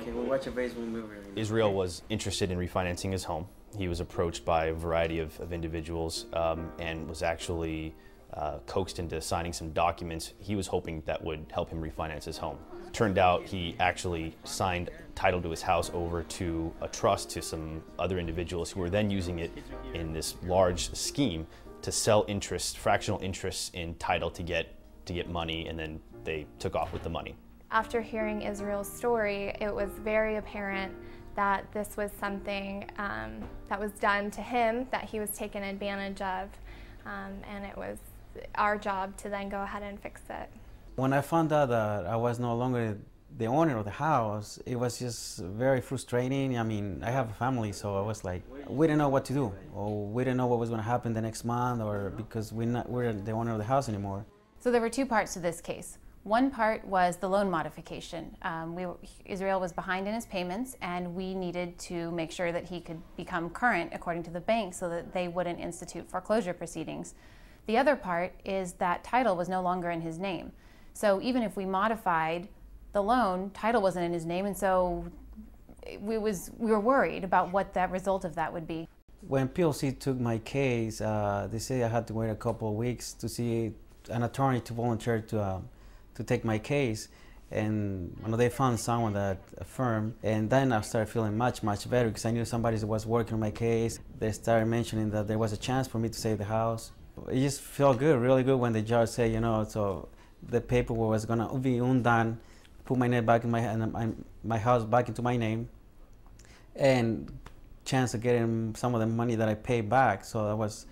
Okay, we'll watch a baseball movie. Israel was interested in refinancing his home. He was approached by a variety of individuals and was actually coaxed into signing some documents he was hoping that would help him refinance his home. Turned out he actually signed title to his house over to a trust to some other individuals who were then using it in this large scheme to sell interest, fractional interests in title to get money, and then they took off with the money. After hearing Israel's story, it was very apparent that this was something that was done to him, that he was taken advantage of, and it was our job to then go ahead and fix it. When I found out that I was no longer the owner of the house, it was just very frustrating. I mean, I have a family, so I was like, we didn't know what to do, or we didn't know what was going to happen the next month, or because we're the owner of the house anymore. So there were two parts to this case. One part was the loan modification. Israel was behind in his payments, and we needed to make sure that he could become current according to the bank so that they wouldn't institute foreclosure proceedings. The other part is that title was no longer in his name. So even if we modified the loan, title wasn't in his name, and so we were worried about what that result of that would be. When PLC took my case, they said I had to wait a couple of weeks to see an attorney to volunteer to take my case, and they found someone that affirmed, and then I started feeling much better because I knew somebody was working on my case. They started mentioning that there was a chance for me to save the house. It just felt good, really good, when the judge said, so the paperwork was gonna be undone, put my name back in my house back into my name, and chance of getting some of the money that I paid back. So that was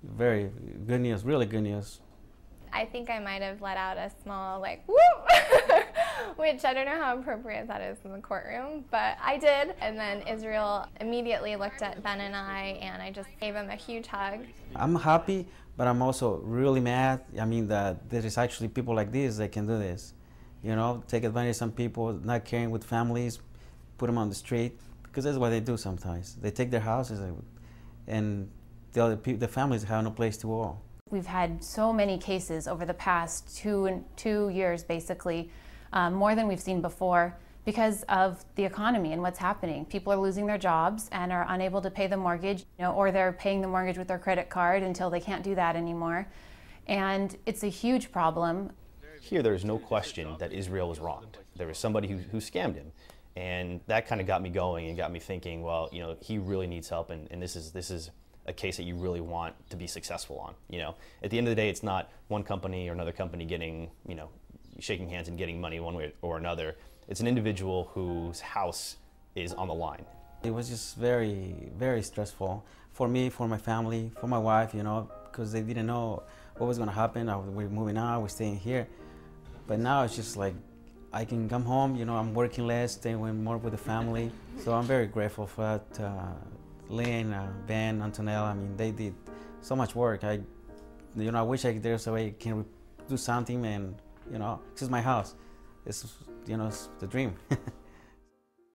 very good news, really good news. I think I might have let out a small, like, whoop, which I don't know how appropriate that is in the courtroom, but I did. And then Israel immediately looked at Ben and I just gave him a huge hug. I'm happy, but I'm also really mad. I mean, that there is actually people like this that can do this. Take advantage of some people, not caring with families, put them on the street, because that's what they do sometimes. They take their houses, and the families have no place to go. We've had so many cases over the past two years, basically, more than we've seen before, because of the economy and what's happening. People are losing their jobs and are unable to pay the mortgage, or they're paying the mortgage with their credit card until they can't do that anymore. And it's a huge problem. Here, there is no question that Israel was wronged. There was somebody who scammed him. And that kind of got me going and got me thinking, well, he really needs help, and this is a case that you really want to be successful on. At the end of the day, it's not one company or another company getting, shaking hands and getting money one way or another. It's an individual whose house is on the line. It was just very, very stressful for me, for my family, for my wife, because they didn't know what was going to happen. We're moving out, we're staying here. But now it's just like, I can come home, I'm working less, staying more with the family. So I'm very grateful for that. Lynn, Ben, Antonella, they did so much work. I wish there's a way I can do something, and this is my house. It's the dream.